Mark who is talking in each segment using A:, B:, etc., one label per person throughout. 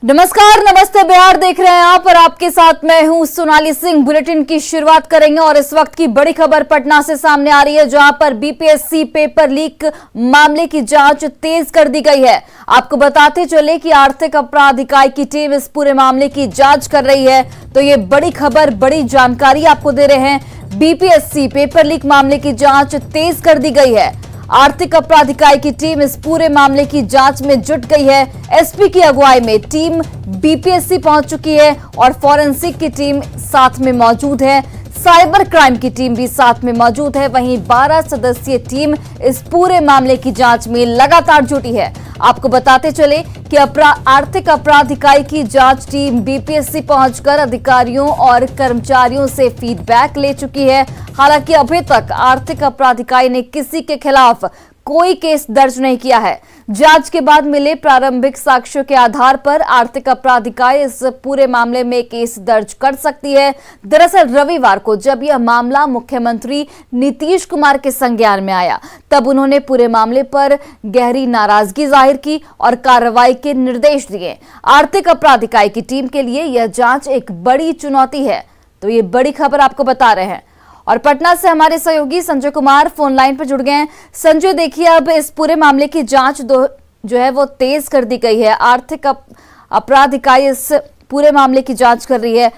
A: नमस्कार, नमस्ते बिहार देख रहे हैं आप और आपके साथ मैं हूं सोनाली सिंह। बुलेटिन की शुरुआत करेंगे और इस वक्त की बड़ी खबर पटना से सामने आ रही है, जहां पर बीपीएससी पेपर लीक मामले की जांच तेज कर दी गई है। आपको बताते चले कि आर्थिक अपराध इकाई की टीम इस पूरे मामले की जांच कर रही है। तो ये बड़ी खबर, बड़ी जानकारी आपको दे रहे हैं। बीपीएससी पेपर लीक मामले की जांच तेज कर दी गई है। आर्थिक अपराध इकाई की टीम इस पूरे मामले की जांच में जुट गई है। एसपी की अगुवाई में टीम बीपीएससी पहुंच चुकी है और फॉरेंसिक की टीम साथ में मौजूद है। साइबर क्राइम की टीम भी साथ में मौजूद है। वहीं 12 सदस्यीय टीम इस पूरे मामले की जांच में लगातार जुटी है। आपको बताते चले कि आर्थिक अपराध इकाई की जांच टीम बीपीएससी पहुंचकर अधिकारियों और कर्मचारियों से फीडबैक ले चुकी है। हालांकि अभी तक आर्थिक अपराध इकाई ने किसी के खिलाफ कोई केस दर्ज नहीं किया है। जांच के बाद मिले प्रारंभिक साक्ष्यों के आधार पर आर्थिक अपराध इकाई इस पूरे मामले में केस दर्ज कर सकती है। दरअसल रविवार को जब यह मामला मुख्यमंत्री नीतीश कुमार के संज्ञान में आया, तब उन्होंने पूरे मामले पर गहरी नाराजगी जाहिर की और कार्रवाई के निर्देश दिए। आर्थिक अपराध इकाई की टीम के लिए यह जांच एक बड़ी चुनौती है। तो ये बड़ी खबर आपको बता रहे हैं और पटना से हमारे सहयोगी संजय कुमार फोन लाइन पर जुड़ गए हैं। संजय, देखिए, अब इस पूरे मामले की जांच जो है वो तेज कर दी गई है। आर्थिक अपराध इकाई इस पूरे मामले की जांच कर रही है।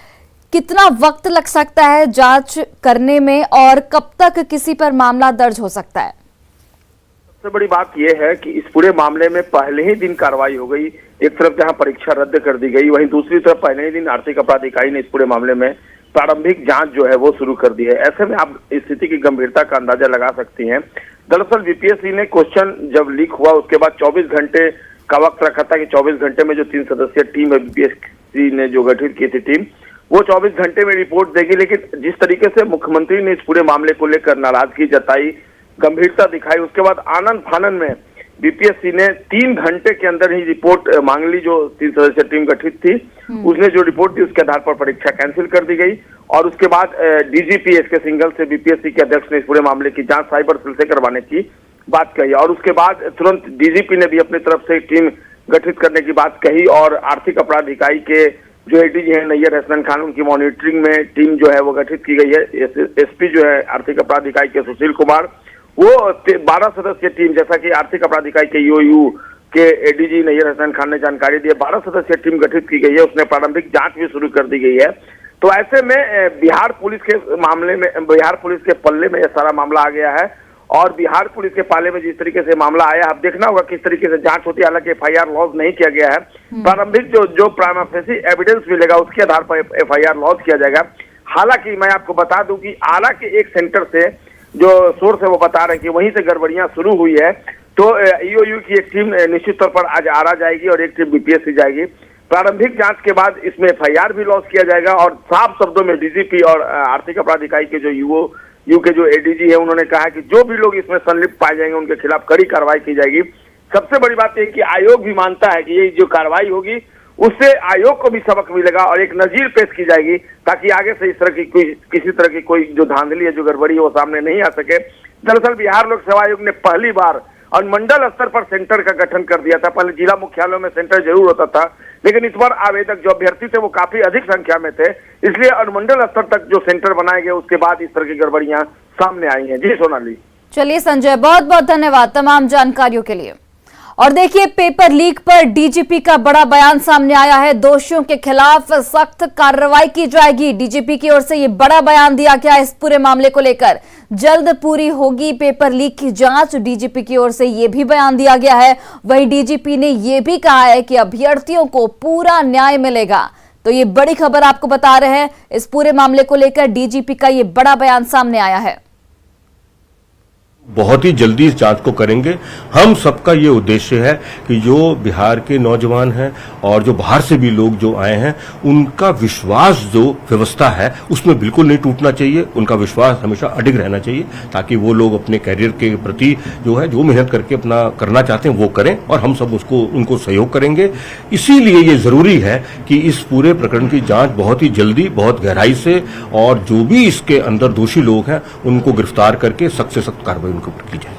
A: कितना वक्त लग सकता है जांच करने में और कब तक किसी पर मामला दर्ज हो सकता है?
B: सबसे बड़ी बात यह है कि इस पूरे मामले में पहले ही दिन कार्रवाई हो गई। एक तरफ जहां परीक्षा रद्द कर दी गई, वहीं दूसरी तरफ पहले ही दिन आर्थिक अपराध इकाई ने इस पूरे मामले में प्रारंभिक जांच जो है वो शुरू कर दी है। ऐसे में आप स्थिति की गंभीरता का अंदाजा लगा सकती हैं। दरअसल बीपीएससी ने क्वेश्चन जब लीक हुआ उसके बाद 24 घंटे का वक्त रखा था कि 24 घंटे में जो 3 सदस्यीय टीम है बीपीएससी ने जो गठित की थी टीम, वो 24 घंटे में रिपोर्ट देगी। लेकिन जिस तरीके से मुख्यमंत्री ने इस पूरे मामले को लेकर नाराजगी जताई, गंभीरता दिखाई, उसके बाद आनन फानन में बीपीएससी ने 3 घंटे के अंदर ही रिपोर्ट मांग ली। जो 3 सदस्यीय टीम गठित थी उसने जो रिपोर्ट दी उसके आधार पर परीक्षा कैंसिल कर दी गई और उसके बाद डीजीपी एसके सिंघल से बीपीएससी के अध्यक्ष ने इस पूरे मामले की जांच साइबर सेल से करवाने की बात कही और उसके बाद तुरंत डीजीपी ने भी अपनी तरफ से टीम गठित करने की बात कही और आर्थिक अपराध इकाई के जो एडीजी है नैयर हसन खान, उनकी मॉनिटरिंग में टीम जो है वो गठित की गई है। एसपी जो है आर्थिक अपराध इकाई के सुशील कुमार, वो 12 सदस्यीय टीम, जैसा कि आर्थिक अपराध इकाई के ईओयू के एडीजी नैयर हसन खान ने जानकारी दी, 12 सदस्यीय टीम गठित की गई है। उसने प्रारंभिक जांच भी शुरू कर दी गई है। तो ऐसे में बिहार पुलिस के मामले में, बिहार पुलिस के पल्ले में यह सारा मामला आ गया है और बिहार पुलिस के पाले में जिस तरीके से मामला आया, अब देखना होगा किस तरीके से जांच होती है। हालांकि एफआईआर लॉन्च नहीं किया गया है। प्रारंभिक जो प्राइमा फेसी एविडेंस मिलेगा उसके आधार पर एफआईआर लॉन्च किया जाएगा। हालांकि मैं आपको बता दूं कि आरा के एक सेंटर से जो सोर्स है वो बता रहे हैं कि वहीं से गड़बड़ियां शुरू हुई है। तो ईओयू की एक टीम निश्चित तौर पर आज आरा जाएगी और एक टीम बीपीएससी जाएगी। प्रारंभिक जांच के बाद इसमें एफआईआर भी लॉन्च किया जाएगा और साफ शब्दों में डीजीपी और आर्थिक अपराध इकाई के जो यू के जो एडीजी है उन्होंने कहा कि जो भी लोग इसमें संलिप्त पाए जाएंगे उनके खिलाफ कड़ी कार्रवाई की जाएगी। सबसे बड़ी बात यह कि आयोग भी मानता है कि ये जो कार्रवाई होगी उससे आयोग को भी सबक मिलेगा और एक नजीर पेश की जाएगी ताकि आगे से इस तरह की किसी तरह की कोई जो धांधली है, जो गड़बड़ी है वो सामने नहीं आ सके। दरअसल बिहार लोक सेवा आयोग ने पहली बार अनुमंडल स्तर पर सेंटर का गठन कर दिया था। पहले जिला मुख्यालयों में सेंटर जरूर होता था, लेकिन इस बार आवेदक जो अभ्यर्थी थे वो काफी अधिक संख्या में थे, इसलिए अनुमंडल स्तर तक जो सेंटर बनाए गए उसके बाद इस तरह की गड़बड़ियां सामने आई हैं। जी सोनाली।
A: चलिए संजय, बहुत बहुत धन्यवाद तमाम जानकारियों के लिए। और देखिए, पेपर लीक पर डीजीपी का बड़ा बयान सामने आया है। दोषियों के खिलाफ सख्त कार्रवाई की जाएगी। डीजीपी की ओर से ये बड़ा बयान दिया गया इस पूरे मामले को लेकर। जल्द पूरी होगी पेपर लीक की जांच, डीजीपी की ओर से ये भी बयान दिया गया है। वहीं डीजीपी ने ये भी कहा है कि अभ्यर्थियों को पूरा न्याय मिलेगा। तो ये बड़ी खबर आपको बता रहे हैं। इस पूरे मामले को लेकर डीजीपी का ये बड़ा बयान सामने आया है।
C: बहुत ही जल्दी इस जांच को करेंगे। हम सबका ये उद्देश्य है कि जो बिहार के नौजवान हैं और जो बाहर से भी लोग जो आए हैं, उनका विश्वास जो व्यवस्था है उसमें बिल्कुल नहीं टूटना चाहिए। उनका विश्वास हमेशा अडिग रहना चाहिए ताकि वो लोग अपने कैरियर के प्रति जो है जो मेहनत करके अपना करना चाहते हैं वो करें और हम सब उनको सहयोग करेंगे। इसीलिए ये जरूरी है कि इस पूरे प्रकरण की जांच बहुत ही जल्दी, बहुत गहराई से और जो भी इसके अंदर दोषी लोग हैं उनको गिरफ्तार करके सख्त से सख्त कार्रवाई उनके ऊपर की जाए।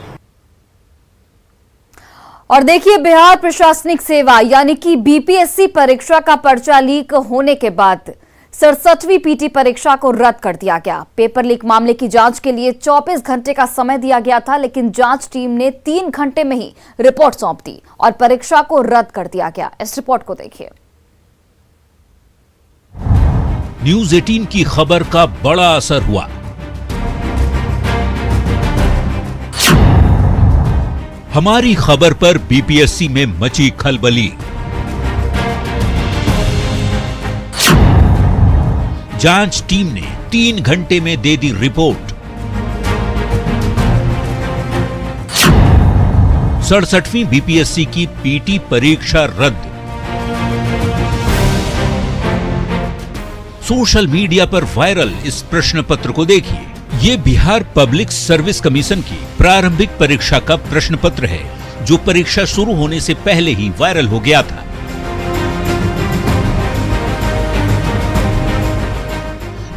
A: और देखिए, बिहार प्रशासनिक सेवा यानी कि बीपीएससी परीक्षा का पर्चा लीक होने के बाद 67वीं पीटी परीक्षा को रद्द कर दिया गया। पेपर लीक मामले की जांच के लिए 24 घंटे का समय दिया गया था, लेकिन जांच टीम ने 3 घंटे में ही रिपोर्ट सौंप दी और परीक्षा को रद्द कर दिया गया। इस रिपोर्ट को देखिए।
D: न्यूज 18 की खबर का बड़ा असर हुआ। हमारी खबर पर बीपीएससी में मची खलबली। जांच टीम ने 3 घंटे में दे दी रिपोर्ट। 67वीं बीपीएससी की पीटी परीक्षा रद्द। सोशल मीडिया पर वायरल इस प्रश्न पत्र को देखिए। ये बिहार पब्लिक सर्विस कमीशन की प्रारंभिक परीक्षा का प्रश्न पत्र है, जो परीक्षा शुरू होने से पहले ही वायरल हो गया था।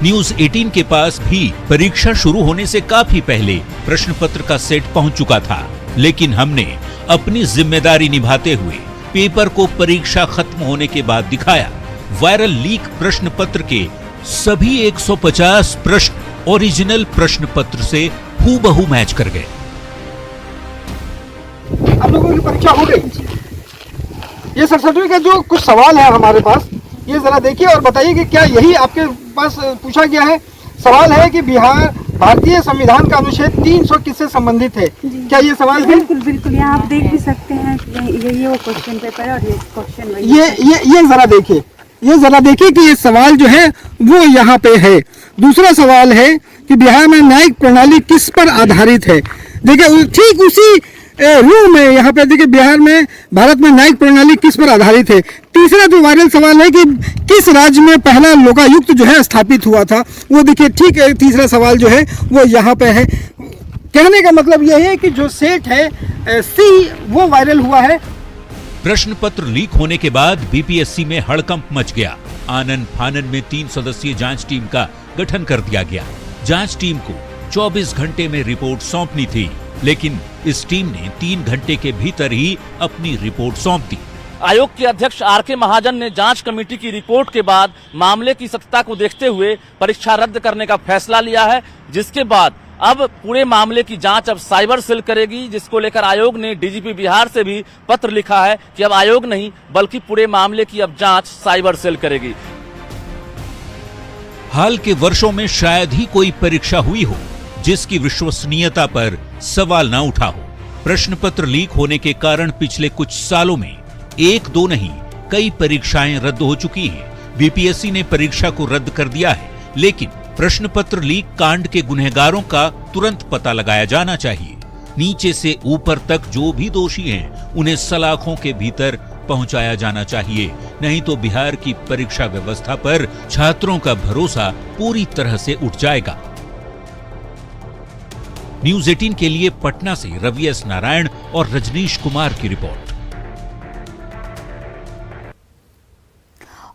D: न्यूज 18 के पास भी परीक्षा शुरू होने से काफी पहले प्रश्न पत्र का सेट पहुंच चुका था, लेकिन हमने अपनी जिम्मेदारी निभाते हुए पेपर को परीक्षा खत्म होने के बाद दिखाया। वायरल लीक प्रश्न पत्र के सभी 150 प्रश्न ओरिजिनल प्रश्न पत्र से हूबहू मैच कर गए।
E: आप लोगों की परीक्षा हो गई। ये 67वीं का जो कुछ सवाल है हमारे पास, ये जरा देखिए और बताइए कि क्या यही आपके पास पूछा गया है। सवाल है कि बिहार भारतीय संविधान का अनुच्छेद 300 किससे संबंधित है। क्या ये सवाल है?
F: बिल्कुल बिल्कुल, यहाँ आप देख भी सकते हैं। ये वो क्वेश्चन पेपर है और ये क्वेश्चन
E: ये जरा देखिए, ये जरा देखिए कि ये सवाल जो है वो यहाँ पे है। दूसरा सवाल है कि बिहार में न्यायिक प्रणाली किस पर आधारित है। देखिए ठीक उसी रूम में यहाँ पे देखिए, बिहार में भारत में न्यायिक प्रणाली किस पर आधारित है। तीसरा जो वायरल सवाल है कि किस राज्य में पहला लोकायुक्त जो है स्थापित हुआ था, वो देखिए ठीक है, तीसरा सवाल जो है वो यहाँ पे है। कहने का मतलब यह है कि जो सेट है सी वो वायरल हुआ है।
D: प्रश्न पत्र लीक होने के बाद बीपीएससी में हड़कंप मच गया। आनन फानन में 3 सदस्यीय जांच टीम का गठन कर दिया गया। जांच टीम को 24 घंटे में रिपोर्ट सौंपनी थी, लेकिन इस टीम ने 3 घंटे के भीतर ही अपनी रिपोर्ट सौंप दी।
G: आयोग के अध्यक्ष आर.के. महाजन ने जांच कमेटी की रिपोर्ट के बाद मामले की सत्यता को देखते हुए परीक्षा रद्द करने का फैसला लिया है, जिसके बाद अब पूरे मामले की जांच अब साइबर सेल करेगी, जिसको लेकर आयोग ने डीजीपी बिहार से भी पत्र लिखा है कि अब आयोग नहीं बल्कि पूरे मामले की अब जांच साइबर सेल करेगी।
D: हाल के वर्षों में शायद ही कोई परीक्षा हुई हो जिसकी विश्वसनीयता पर सवाल न उठा हो। प्रश्न पत्र लीक होने के कारण पिछले कुछ सालों में 1-2 नहीं कई परीक्षाएं रद्द हो चुकी हैं। बीपीएससी ने परीक्षा को रद्द कर दिया है, लेकिन प्रश्न पत्र लीक कांड के गुनहगारों का तुरंत पता लगाया जाना चाहिए। नीचे से ऊपर तक जो भी दोषी हैं, उन्हें सलाखों के भीतर पहुंचाया जाना चाहिए, नहीं तो बिहार की परीक्षा व्यवस्था पर छात्रों का भरोसा पूरी तरह से उठ जाएगा। न्यूज 18 के लिए पटना से रवि एस नारायण और रजनीश कुमार की रिपोर्ट।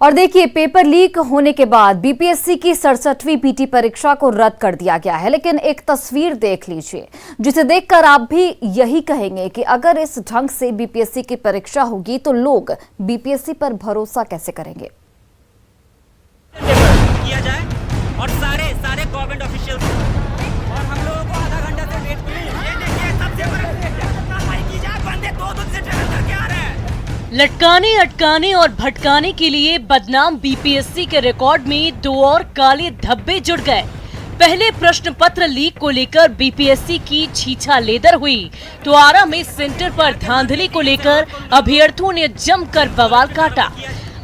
A: और देखिए, पेपर लीक होने के बाद बीपीएससी की 67वीं पीटी परीक्षा को रद्द कर दिया गया है, लेकिन एक तस्वीर देख लीजिए, जिसे देखकर आप भी यही कहेंगे कि अगर इस ढंग से बीपीएससी की परीक्षा होगी तो लोग बीपीएससी पर भरोसा कैसे करेंगे।
H: किया जाए और सारे गवर्नमेंट ऑफिशियल और हम लोगों को आधा घंटा से वेट सबसे बड़ा की जाए, बंदे 2 दिन से ट्रैवल करके आ रहे हैं।
I: लटकाने, अटकाने और भटकाने के लिए बदनाम बीपीएससी के रिकॉर्ड में 2 और काले धब्बे जुड़ गए। पहले प्रश्न पत्र लीक को लेकर बीपीएससी की छीछा लेदर हुई, तो आरा में सेंटर पर धांधली को लेकर अभ्यर्थियों ने जमकर बवाल काटा।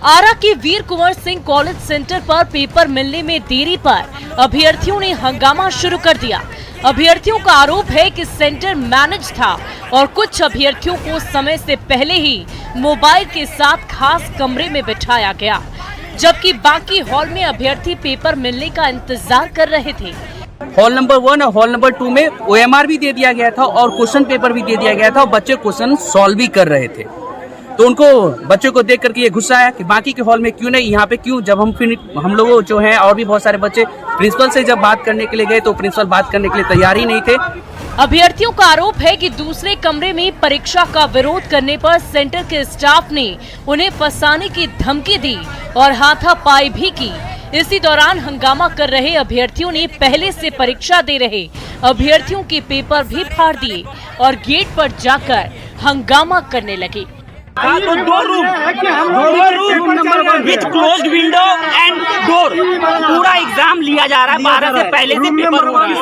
I: आरा के वीर कुंवर सिंह कॉलेज सेंटर पर पेपर मिलने में देरी पर अभ्यर्थियों ने हंगामा शुरू कर दिया। अभ्यर्थियों का आरोप है कि सेंटर मैनेज था और कुछ अभ्यर्थियों को समय से पहले ही मोबाइल के साथ खास कमरे में बिठाया गया, जबकि बाकी हॉल में अभ्यर्थी पेपर मिलने का इंतजार कर रहे थे।
J: हॉल नंबर 1 और हॉल नंबर 2 में ओएमआर भी दे दिया गया था और क्वेश्चन पेपर भी दे दिया गया था और बच्चे क्वेश्चन सॉल्व भी कर रहे थे। तो उनको बच्चों को देख करके ये गुस्सा आया कि बाकी के हॉल में क्यों नहीं, यहाँ पे क्यों। जब हम लोग जो हैं और भी बहुत सारे बच्चे प्रिंसिपल से जब बात करने के लिए गए तो प्रिंसिपल बात करने के लिए तैयार ही नहीं थे।
I: अभ्यर्थियों का आरोप है कि दूसरे कमरे में परीक्षा का विरोध करने पर सेंटर के स्टाफ ने उन्हें फंसाने की धमकी दी और हाथापाई भी की। इसी दौरान हंगामा कर रहे अभ्यर्थियों ने पहले से परीक्षा दे रहे अभ्यर्थियों के पेपर भी फाड़ दिए और गेट पर जाकर हंगामा करने लगे।
H: तो दो room with closed window and door, पूरा एग्जाम लिया जा रहा है। 12 से पहले से पेपर हो रहा है,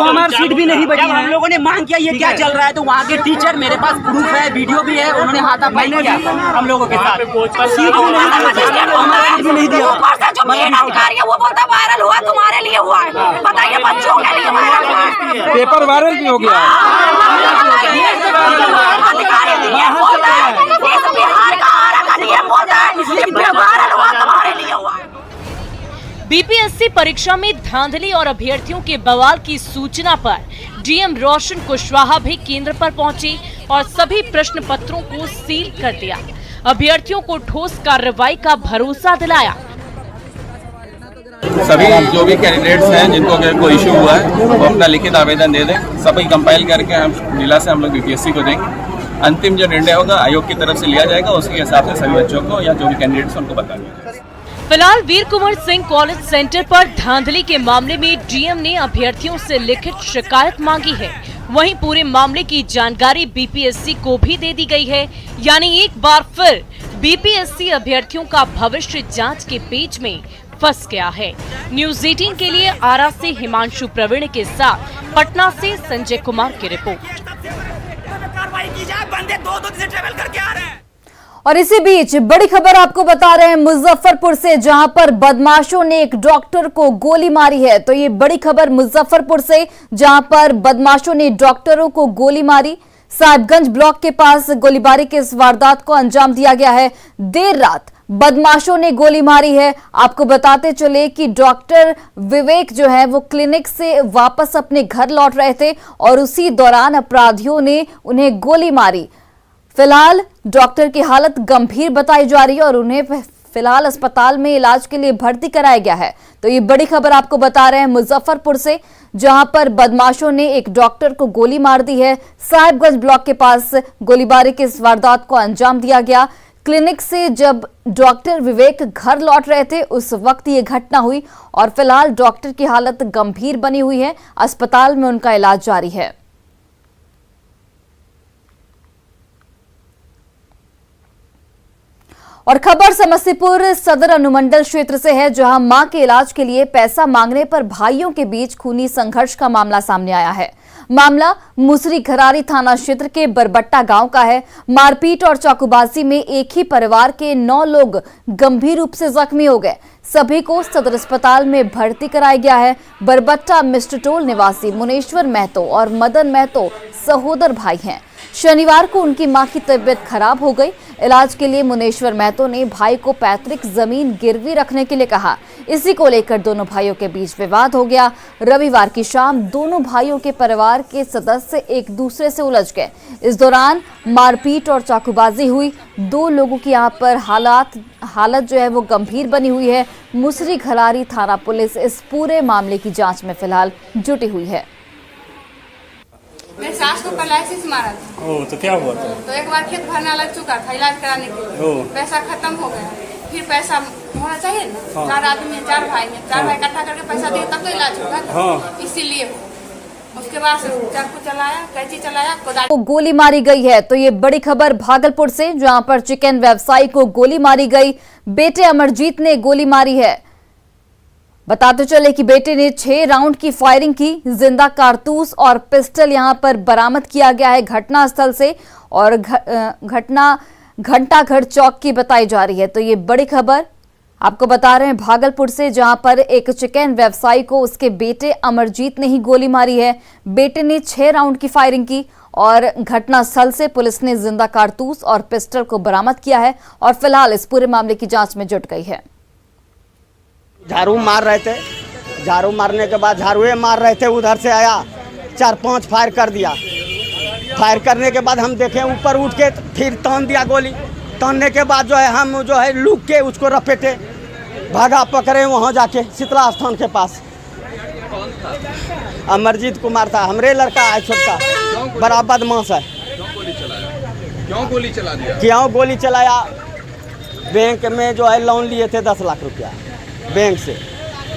H: हमारी सीट भी नहीं बची है। हम लोगों ने मांग किया ये क्या चल रहा है, तो वहाँ के टीचर, मेरे पास प्रूफ है, वीडियो भी है, उन्होंने हाथापाई किया हम लोगों के साथ। सीट नहीं दिया। जो मेन अधिकारी है वो बोलता वायरल हुआ, तुम्हारे लिए हुआ है, बताइए बच्चों के लिए वायरल हुआ है।
J: पेपर वायरल भी हो गया।
I: बीपीएससी परीक्षा में धांधली और अभ्यर्थियों के बवाल की सूचना पर डीएम रोशन कुशवाहा भी केंद्र पर पहुंचे और सभी प्रश्न पत्रों को सील कर दिया। अभ्यर्थियों को ठोस कार्रवाई का भरोसा दिलाया।
K: सभी जो भी कैंडिडेट्स हैं जिनको कोई इशू हुआ है वो अपना लिखित आवेदन दे दें, सभी कंपाइल करके हम जिला से हम लोग बीपीएससी को देंगे। अंतिम जो निर्णय होगा आयोग की तरफ से लिया जाएगा, उसके हिसाब से सभी बच्चों को या जो भी कैंडिडेट्स उनको बता देंगे।
I: फिलहाल वीर कुंवर सिंह कॉलेज सेंटर पर धांधली के मामले में डीएम ने अभ्यर्थियों से लिखित शिकायत मांगी है। वहीं पूरे मामले की जानकारी बीपीएससी को भी दे दी गई है। यानी एक बार फिर बीपीएससी अभ्यर्थियों का भविष्य जांच के पेच में फंस गया है। न्यूज़ 18 के लिए आरा से हिमांशु प्रवीण के साथ पटना से संजय कुमार की रिपोर्ट।
H: कार्रवाई की जाए, बंदे दो दिन से ट्रेवल करके आ रहे हैं।
A: और इसी बीच बड़ी खबर आपको बता रहे हैं मुजफ्फरपुर से, जहां पर बदमाशों ने एक डॉक्टर को गोली मारी है। तो ये बड़ी खबर मुजफ्फरपुर से, जहां पर बदमाशों ने डॉक्टरों को गोली मारी। साहिबगंज ब्लॉक के पास गोलीबारी के इस वारदात को अंजाम दिया गया है। देर रात बदमाशों ने गोली मारी है। आपको बताते चले कि डॉक्टर विवेक जो है वो क्लिनिक से वापस अपने घर लौट रहे थे और उसी दौरान अपराधियों ने उन्हें गोली मारी। फिलहाल डॉक्टर की हालत गंभीर बताई जा रही है और उन्हें फिलहाल अस्पताल में इलाज के लिए भर्ती कराया गया है। तो ये बड़ी खबर आपको बता रहे हैं मुजफ्फरपुर से, जहां पर बदमाशों ने एक डॉक्टर को गोली मार दी है। साहिबगंज ब्लॉक के पास गोलीबारी के इस वारदात को अंजाम दिया गया। क्लिनिक से जब डॉक्टर विवेक घर लौट रहे थे उस वक्त ये घटना हुई और फिलहाल डॉक्टर की हालत गंभीर बनी हुई है। अस्पताल में उनका इलाज जारी है। और खबर समस्तीपुर सदर अनुमंडल क्षेत्र से है, जहां मां के इलाज के लिए पैसा मांगने पर भाइयों के बीच खूनी संघर्ष का मामला सामने आया है। मामला मुसरी घरारी थाना क्षेत्र के बरबट्टा गांव का है। मारपीट और चाकूबाजी में एक ही परिवार के 9 लोग गंभीर रूप से जख्मी हो गए। सभी को सदर अस्पताल में भर्ती कराया गया है। बरबट्टा मिस्टटोल निवासी मुनेश्वर महतो और मदन महतो सहोदर भाई हैं। शनिवार को उनकी मां की तबीयत खराब हो गई। इलाज के लिए मुनेश्वर महतो ने भाई को पैतृक जमीन गिरवी रखने के लिए कहा। इसी को लेकर दोनों भाइयों के बीच विवाद हो गया। रविवार की शाम दोनों भाइयों के परिवार के सदस्य एक दूसरे से उलझ गए। इस दौरान मारपीट और चाकूबाजी हुई। 2 लोगों की यहाँ पर हालत जो है वो गंभीर बनी हुई है। मुसरी घरारी थाना पुलिस इस पूरे मामले की जांच में फिलहाल जुटी हुई है।
F: मेरे सास को पैरालिसिस मारा था।
L: तो क्या हुआ था?
F: तो एक बार खेत भरना लग चुका था इलाज कराने के लिए, पैसा खत्म हो गया। फिर पैसा होना चाहिए ना, 4 आदमी 4 भाई हैं, 4 भाई इकट्ठा करके पैसा दिए तब तो इलाज होगा, इसीलिए उसके बाद चाकू चलाया, कैंची चलाया, कोदारी
A: को गोली मारी गई है। तो ये बड़ी खबर भागलपुर से, जहां पर चिकन व्यवसायी को गोली मारी गई। बेटे अमरजीत ने गोली मारी है। बताते चले कि बेटे ने 6 राउंड की फायरिंग की। जिंदा कारतूस और पिस्टल यहां पर बरामद किया गया है घटनास्थल से और घटना घंटाघर चौक की बताई जा रही है। तो ये बड़ी खबर आपको बता रहे हैं भागलपुर से, जहां पर एक चिकन व्यवसायी को उसके बेटे अमरजीत ने ही गोली मारी है। बेटे ने 6 राउंड की फायरिंग की और घटनास्थल से पुलिस ने जिंदा कारतूस और पिस्टल को बरामद किया है और फिलहाल इस पूरे मामले की जांच में जुट गई है।
M: झाड़ू मार रहे थे, झाड़ू मारने के बाद झाड़ुए मार रहे थे, उधर से आया 4-5 फायर कर दिया। फायर करने के बाद हम देखे ऊपर उठ के फिर तान दिया गोली। तानने के बाद जो है हम जो है लुक के उसको रपेटे, भागा पकड़े वहाँ जाके शीतला स्थान के पास। अमरजीत कुमार था, हमरे लड़का है छोटका, बड़ा बदमाश है।
K: क्यों गोली चला दिया?
M: क्यों गोली चलाया? बैंक में जो है लोन लिए थे 10 लाख रुपया,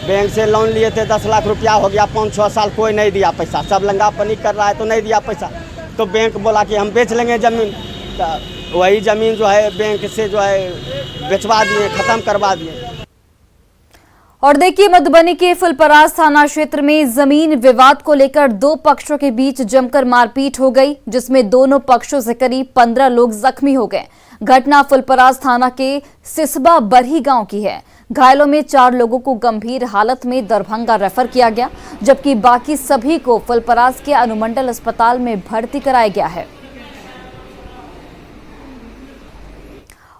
M: बैंक से लोन लिए थे 10 लाख रुपया, हो गया 5-6 साल, कोई नहीं दिया पैसा, सब लंगापनी कर रहा है तो नहीं दिया पैसा। तो बैंक बोला कि हम बेच लेंगे ज़मीन, तो वही ज़मीन जो है बैंक से जो है बेचवा दिए, ख़त्म करवा दिए।
A: और देखिए, मधुबनी के फुलपरास थाना क्षेत्र में जमीन विवाद को लेकर दो पक्षों के बीच जमकर मारपीट हो गई, जिसमें दोनों पक्षों से करीब 15 लोग जख्मी हो गए। घटना फुलपरास थाना के सिसबा बरही गांव की है। घायलों में 4 लोगों को गंभीर हालत में दरभंगा रेफर किया गया, जबकि बाकी सभी को फुलपरास के अनुमंडल अस्पताल में भर्ती कराया गया है।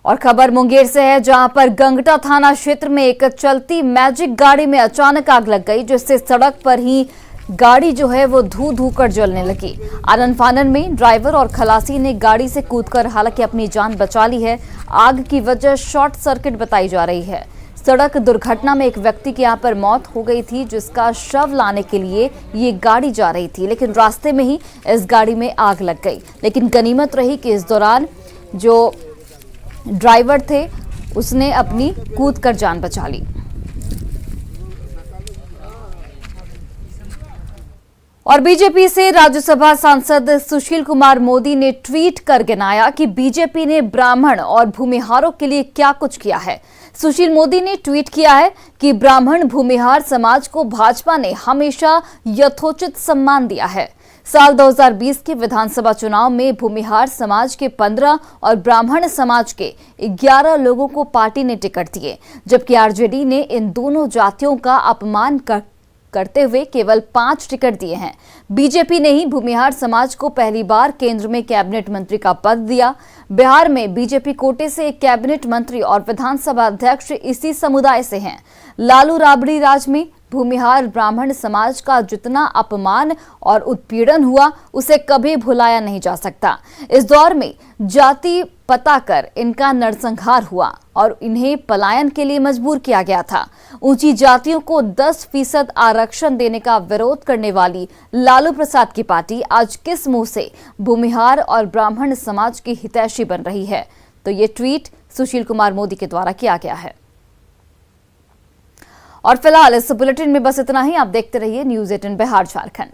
A: और खबर मुंगेर से है, जहां पर गंगटा थाना क्षेत्र में एक चलती मैजिक गाड़ी में अचानक आग लग गई, जिससे सड़क पर ही गाड़ी जो है वो धू धू कर जलने लगी। आनन फानन में ड्राइवर और खलासी ने गाड़ी से कूदकर हालांकि अपनी जान बचा ली है। आग की वजह शॉर्ट सर्किट बताई जा रही है। सड़क दुर्घटना में एक व्यक्ति की यहां पर मौत हो गई थी, जिसका शव लाने के लिए ये गाड़ी जा रही थी, लेकिन रास्ते में ही इस गाड़ी में आग लग गई। लेकिन गनीमत रही कि इस दौरान जो ड्राइवर थे उसने अपनी कूदकर जान बचा ली। और बीजेपी से राज्यसभा सांसद सुशील कुमार मोदी ने ट्वीट कर गिनाया कि बीजेपी ने ब्राह्मण और भूमिहारों के लिए क्या कुछ किया है। सुशील मोदी ने ट्वीट किया है कि ब्राह्मण भूमिहार समाज को भाजपा ने हमेशा यथोचित सम्मान दिया है। साल 2020 के विधानसभा चुनाव में भूमिहार समाज के 15 और ब्राह्मण समाज के 11 लोगों को पार्टी ने टिकट दिए, जबकि आरजेडी ने इन दोनों जातियों का अपमान करते हुए केवल 5 टिकट दिए हैं। बीजेपी ने ही भूमिहार समाज को पहली बार केंद्र में कैबिनेट मंत्री का पद दिया। बिहार में बीजेपी कोटे से एक कैबिनेट मंत्री और विधानसभा अध्यक्ष इसी समुदाय से हैं। लालू राबड़ी राज में भूमिहार ब्राह्मण समाज का जितना अपमान और उत्पीड़न हुआ, उसे कभी भुलाया नहीं जा सकता। इस दौर में जाति पता कर इनका नरसंहार हुआ और इन्हें पलायन के लिए मजबूर किया गया था। ऊंची जातियों को 10% आरक्षण देने का विरोध करने वाली लालू प्रसाद की पार्टी आज किस मुंह से भूमिहार और ब्राह्मण समाज की हितैषी बन रही है? तो ये ट्वीट सुशील कुमार मोदी के द्वारा किया गया है। और फिलहाल इस बुलेटिन में बस इतना ही। आप देखते रहिए न्यूज़ 18 बिहार झारखंड।